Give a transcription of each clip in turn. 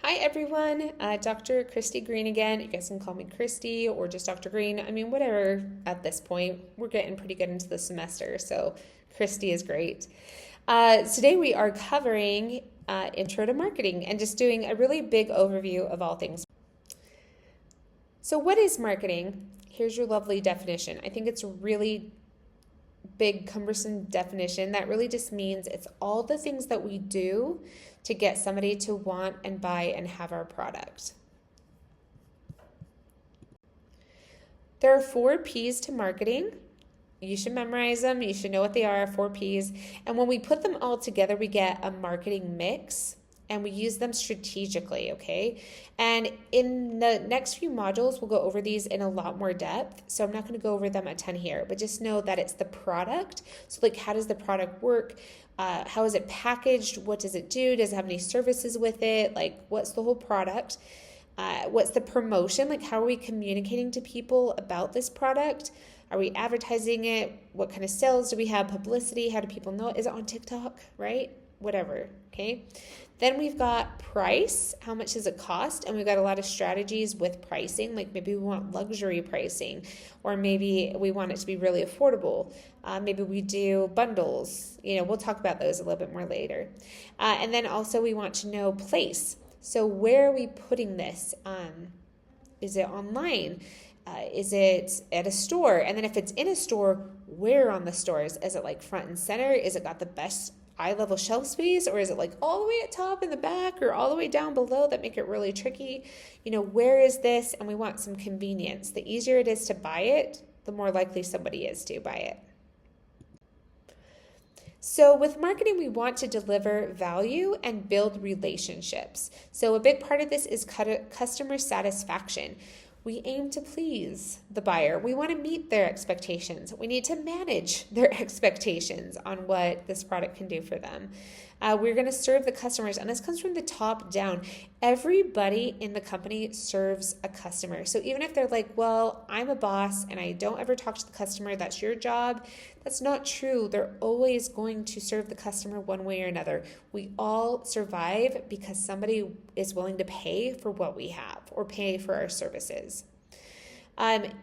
Hi everyone, Dr. Christy Green again. You guys can call me Christy or just Dr. Green. I mean, whatever at this point. We're getting pretty good into the semester, so Christy is great. Today we are covering Intro to Marketing and just doing a really big overview of all things. So what is marketing? Here's your lovely definition. I think it's a really big, cumbersome definition that really just means it's all the things that we do to get somebody to want and buy and have our product. There are 4 P's to marketing. You should memorize them. You should know what they are, 4 P's. And when we put them all together, we get a marketing mix, and we use them strategically, okay? And in the next few modules, we'll go over these in a lot more depth. So I'm not going to go over them a ton here, but just know that it's the product. So like, how does the product work? How is it packaged? What does it do? Does it have any services with it? Like, what's the whole product? What's the promotion? Like, how are we communicating to people about this product? Are we advertising it? What kind of sales do we have? Publicity? How do people know? Is it on TikTok, right? Whatever, okay? Then we've got price. How much does it cost? And we've got a lot of strategies with pricing. Like maybe we want luxury pricing, or maybe we want it to be really affordable. Maybe we do bundles. We'll talk about those a little bit more later. And then also we want to know place. So where are we putting this? Is it online? Is it at a store? And then if it's in a store, where on the stores? Is it like front and center? Is it got the best eye-level shelf space, or is it like all the way at top in the back or all the way down below that make it really tricky? Where is this? And we want some convenience. The easier it is to buy it, the more likely somebody is to buy it. So with marketing, we want to deliver value and build relationships. So a big part of this is customer satisfaction. We aim to please the buyer. We want to meet their expectations. We need to manage their expectations on what this product can do for them. We're going to serve the customers, and this comes from the top down. Everybody in the company serves a customer. So even if they're like, well, I'm a boss and I don't ever talk to the customer, that's your job. That's not true. They're always going to serve the customer one way or another. We all survive because somebody is willing to pay for what we have or pay for our services.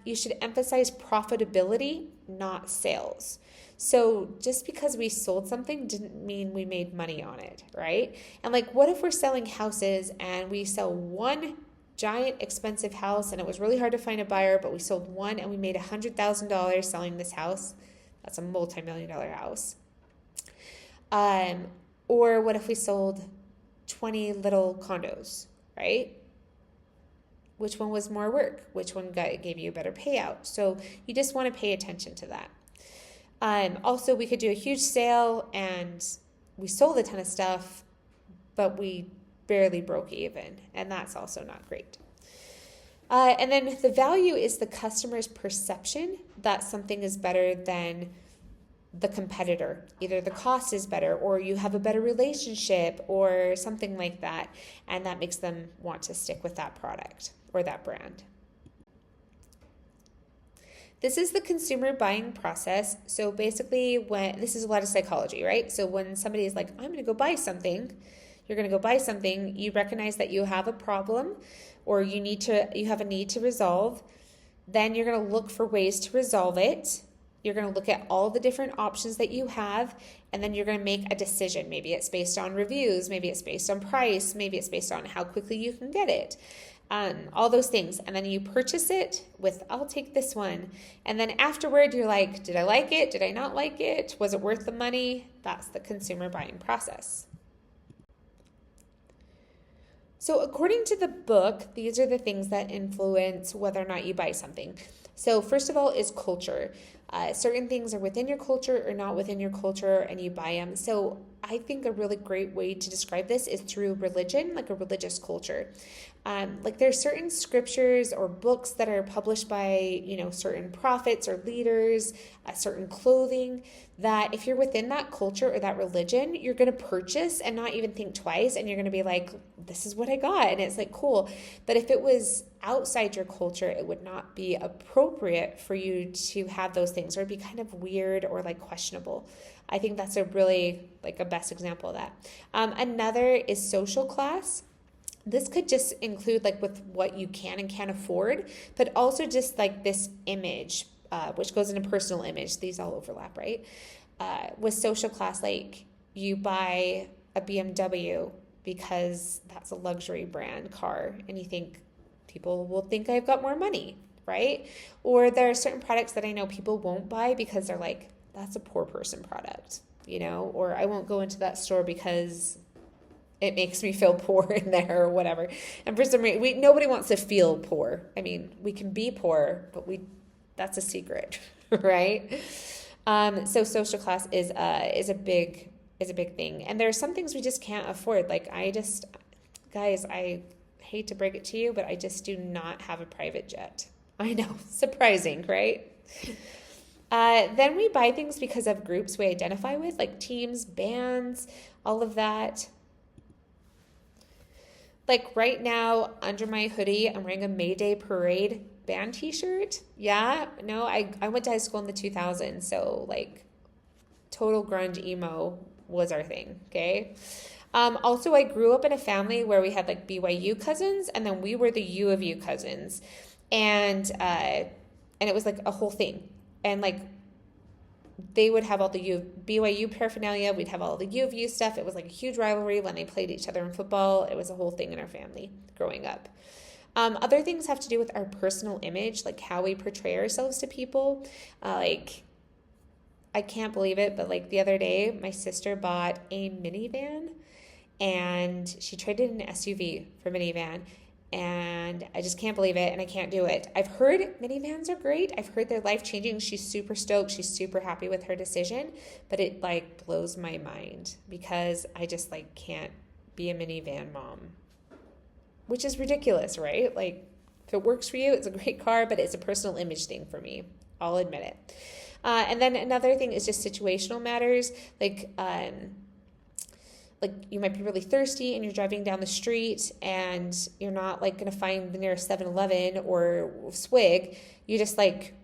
You should emphasize profitability, not sales. So just because we sold something didn't mean we made money on it, right? And like, what if we're selling houses and we sell one giant expensive house and it was really hard to find a buyer, but we sold one and we made $100,000 selling this house? That's a multi-million-dollar house. Or what if we sold 20 little condos, right? Which one was more work? Which one gave you a better payout? So you just want to pay attention to that. Also, we could do a huge sale and we sold a ton of stuff, but we barely broke even, and that's also not great. And then the value is the customer's perception that something is better than the competitor. Either the cost is better, or you have a better relationship, or something like that, and that makes them want to stick with that product or that brand. This is the consumer buying process. So basically, this is a lot of psychology, right? So when somebody is like, I'm going to go buy something, you're going to go buy something, you recognize that you have a problem or you have a need to resolve. Then you're going to look for ways to resolve it. You're going to look at all the different options that you have, and then you're going to make a decision. Maybe it's based on reviews, maybe it's based on price, maybe it's based on how quickly you can get it. All those things. And then you purchase it with, I'll take this one. And then afterward, you're like, did I like it? Did I not like it? Was it worth the money? That's the consumer buying process. So according to the book, these are the things that influence whether or not you buy something. So first of all is culture. Certain things are within your culture or not within your culture, and you buy them. So I think a really great way to describe this is through religion, like a religious culture. Like there's certain scriptures or books that are published by, certain prophets or leaders, certain clothing, that if you're within that culture or that religion, you're going to purchase and not even think twice. And you're going to be like, this is what I got. And it's like, cool. But if it was outside your culture, it would not be appropriate for you to have those things, or it'd be kind of weird or like questionable. I think that's a really like a best example of that. Another is social class. This could just include like with what you can and can't afford, but also just like this image, which goes into personal image. These all overlap, right? With social class, like you buy a BMW because that's a luxury brand car, and you think people will think I've got more money, right? Or there are certain products that I know people won't buy because they're like, that's a poor person product, or I won't go into that store because it makes me feel poor in there or whatever. And for some reason, nobody wants to feel poor. I mean, we can be poor, but that's a secret, right? So social class is a big thing. And there are some things we just can't afford. Like guys, I hate to break it to you, but I just do not have a private jet. I know, surprising, right? Then we buy things because of groups we identify with, like teams, bands, all of that. Like right now, under my hoodie, I'm wearing a May Day Parade band t-shirt. Yeah, no, I went to high school in the 2000s, so like total grunge emo was our thing, okay? Also, I grew up in a family where we had like BYU cousins, and then we were the U of U cousins. And it was like a whole thing. And like they would have all the BYU paraphernalia. We'd have all the U of U stuff. It was like a huge rivalry when they played each other in football. It was a whole thing in our family growing up. Other things have to do with our personal image, like how we portray ourselves to people. Like, I can't believe it, but like the other day, my sister bought a minivan and she traded an SUV for minivan. And I just can't believe it, and I can't do it. I've heard minivans are great. I've heard they're life-changing. She's super stoked. She's super happy with her decision, but it like blows my mind because I just like can't be a minivan mom, which is ridiculous, right? Like if it works for you, it's a great car, but it's a personal image thing for me. I'll admit it. And then another thing is just situational matters, like you might be really thirsty and you're driving down the street and you're not like going to find the nearest 7-Eleven or Swig. You just like,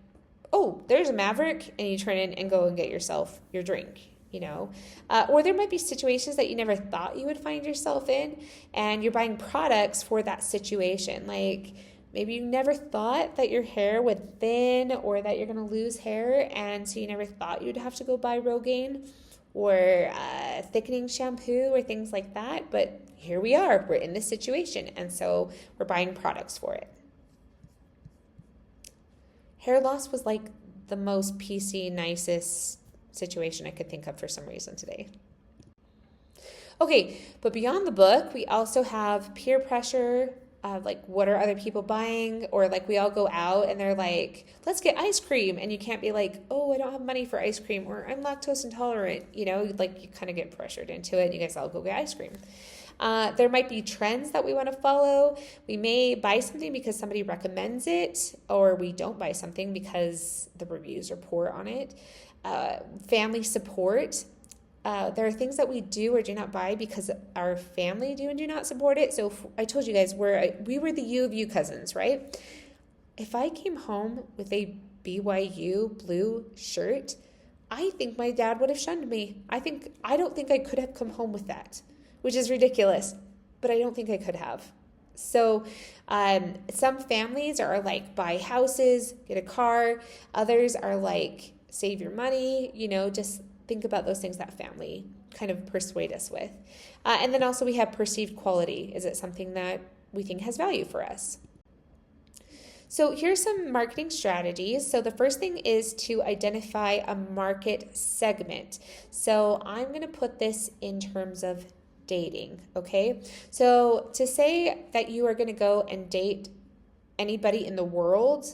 oh, there's a Maverick, and you turn in and go and get yourself your drink, or there might be situations that you never thought you would find yourself in, and you're buying products for that situation. Like maybe you never thought that your hair would thin or that you're going to lose hair, and so you never thought you'd have to go buy Rogaine or thickening shampoo or things like that. But here we are. We're in this situation, and so we're buying products for it. Hair loss was like the most PC, nicest situation I could think of for some reason today. Okay, but beyond the book, we also have peer pressure. Like what are other people buying, or like we all go out and they're like, let's get ice cream, and you can't be like, oh, I don't have money for ice cream, or I'm lactose intolerant, like you kind of get pressured into it and you guys all go get ice cream. There might be trends that we want to follow. We may buy something because somebody recommends it, or we don't buy something because the reviews are poor on it. Family support. There are things that we do or do not buy because our family do and do not support it. So I told you guys we were the U of U cousins, right? If I came home with a BYU blue shirt, I think my dad would have shunned me. I don't think I could have come home with that, which is ridiculous, but I don't think I could have. So some families are like buy houses, get a car. Others are like save your money, just think about those things that family kind of persuade us with. And then also we have perceived quality. Is it something that we think has value for us? So here's some marketing strategies. So the first thing is to identify a market segment. So I'm going to put this in terms of dating, okay? So to say that you are going to go and date anybody in the world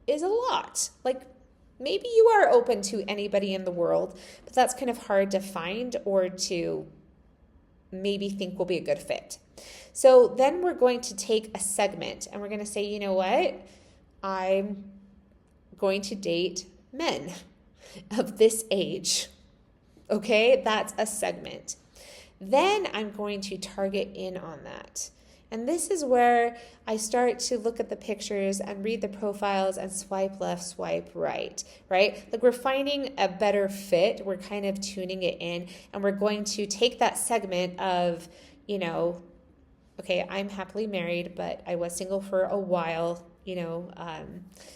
is a lot. Like, maybe you are open to anybody in the world, but that's kind of hard to find or to maybe think will be a good fit. So then we're going to take a segment and we're going to say, you know what? I'm going to date men of this age. Okay, that's a segment. Then I'm going to target in on that. And this is where I start to look at the pictures and read the profiles and swipe left, swipe right? Like we're finding a better fit. We're kind of tuning it in, and we're going to take that segment of, Okay, I'm happily married, but I was single for a while,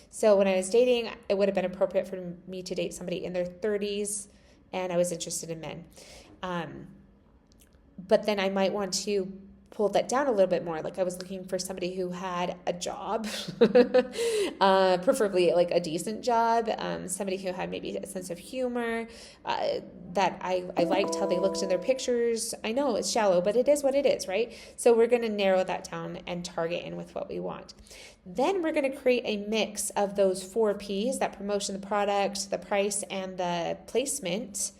So when I was dating, it would have been appropriate for me to date somebody in their 30s, and I was interested in men. But then I might want to pull that down a little bit more. Like I was looking for somebody who had a job, preferably like a decent job, somebody who had maybe a sense of humor, that I liked how they looked in their pictures. I know it's shallow, but it is what it is, right? So we're going to narrow that down and target in with what we want. Then we're going to create a mix of those 4 Ps, that promotion, the product, the price, and the placement,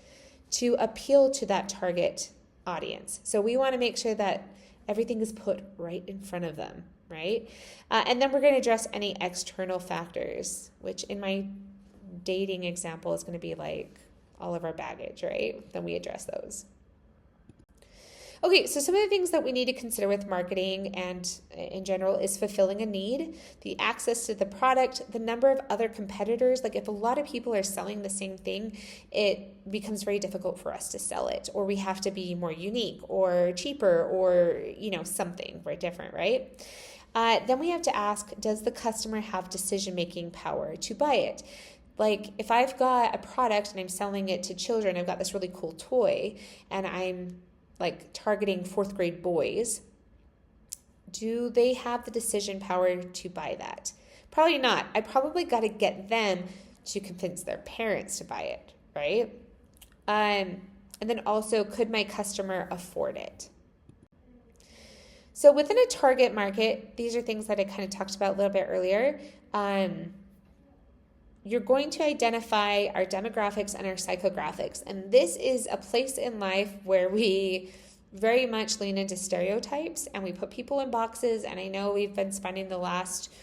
to appeal to that target audience. So we want to make sure that everything is put right in front of them, right? And then we're going to address any external factors, which in my dating example is going to be like all of our baggage, right? Then we address those. Okay, so some of the things that we need to consider with marketing and in general is fulfilling a need, the access to the product, the number of other competitors. Like if a lot of people are selling the same thing, it becomes very difficult for us to sell it, or we have to be more unique or cheaper or, something very different, right? Then we have to ask, does the customer have decision-making power to buy it? Like if I've got a product and I'm selling it to children, I've got this really cool toy and I'm like targeting 4th grade boys, do they have the decision power to buy that? Probably not. I probably got to get them to convince their parents to buy it, right? And then also, could my customer afford it? So within a target market, these are things that I kind of talked about a little bit earlier. You're going to identify our demographics and our psychographics. And this is a place in life where we very much lean into stereotypes and we put people in boxes. And I know we've been spending the last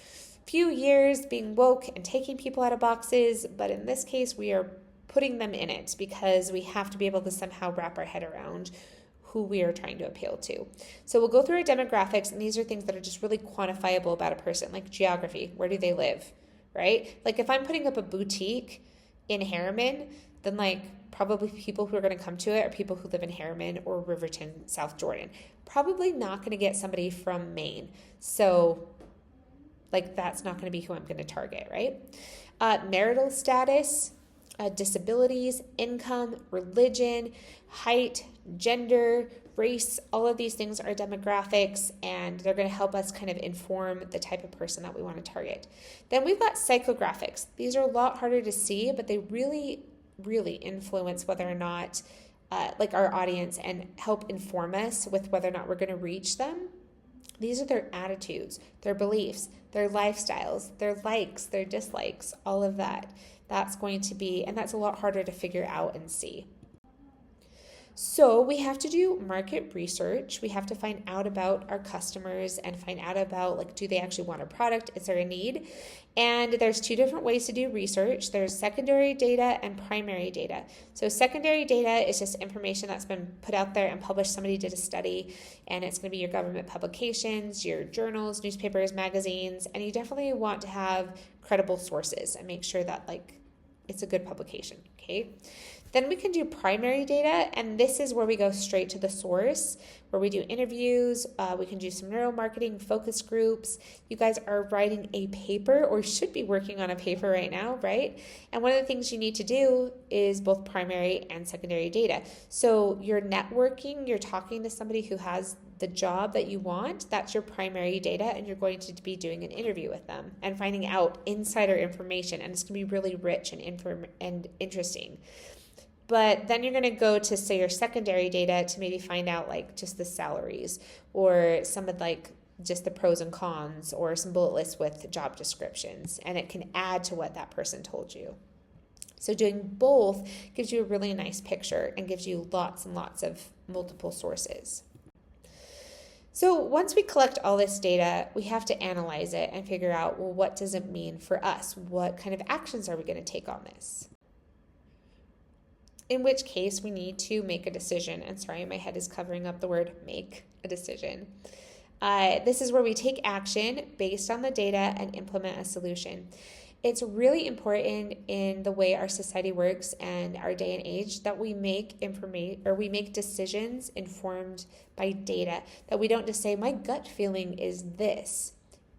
few years being woke and taking people out of boxes, but in this case, we are putting them in it because we have to be able to somehow wrap our head around who we are trying to appeal to. So we'll go through our demographics, and these are things that are just really quantifiable about a person, like geography. Where do they live? Right? Like if I'm putting up a boutique in Harriman, then like probably people who are going to come to it are people who live in Harriman or Riverton, South Jordan. Probably not going to get somebody from Maine. So like that's not going to be who I'm going to target, right? Marital status, disabilities, income, religion, height, gender, race, all of these things are demographics, and they're going to help us kind of inform the type of person that we want to target. Then we've got psychographics. These are a lot harder to see, but they really, really influence whether or not like our audience and help inform us with whether or not we're going to reach them. These are their attitudes, their beliefs, their lifestyles, their likes, their dislikes, all of that. That's going to be, and that's a lot harder to figure out and see. So we have to do market research. We have to find out about our customers and find out about, like, do they actually want a product? Is there a need? And there's 2 different ways to do research. There's secondary data and primary data. So secondary data is just information that's been put out there and published. Somebody did a study, and it's going to be your government publications, your journals, newspapers, magazines, and you definitely want to have credible sources and make sure that, like, it's a good publication, okay? Then we can do primary data, and this is where we go straight to the source, where we do interviews. We can do some neuromarketing focus groups. You guys are writing a paper, or should be working on a paper right now, right? And one of the things you need to do is both primary and secondary data. So you're networking, you're talking to somebody who has the job that you want. That's your primary data, and you're going to be doing an interview with them and finding out insider information, and it's going to be really rich and interesting. But then you're going to go to, say, your secondary data to maybe find out like just the salaries or some of like just the pros and cons or some bullet lists with job descriptions, and it can add to what that person told you. So doing both gives you a really nice picture and gives you lots and lots of multiple sources. So once we collect all this data, we have to analyze it and figure out, well, what does it mean for us? What kind of actions are we going to take on this? In which case we need to make a decision. And sorry, my head is covering up the word make a decision. This is where we take action based on the data and implement a solution. It's really important in the way our society works and our day and age that we make decisions informed by data, that we don't just say my gut feeling is this.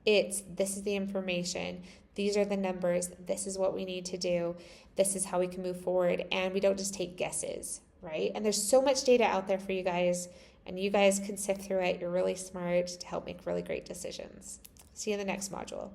This is the information. These are the numbers. This is what we need to do. This is how we can move forward. And we don't just take guesses, right? And there's so much data out there for you guys, and you guys can sift through it. You're really smart to help make really great decisions. See you in the next module.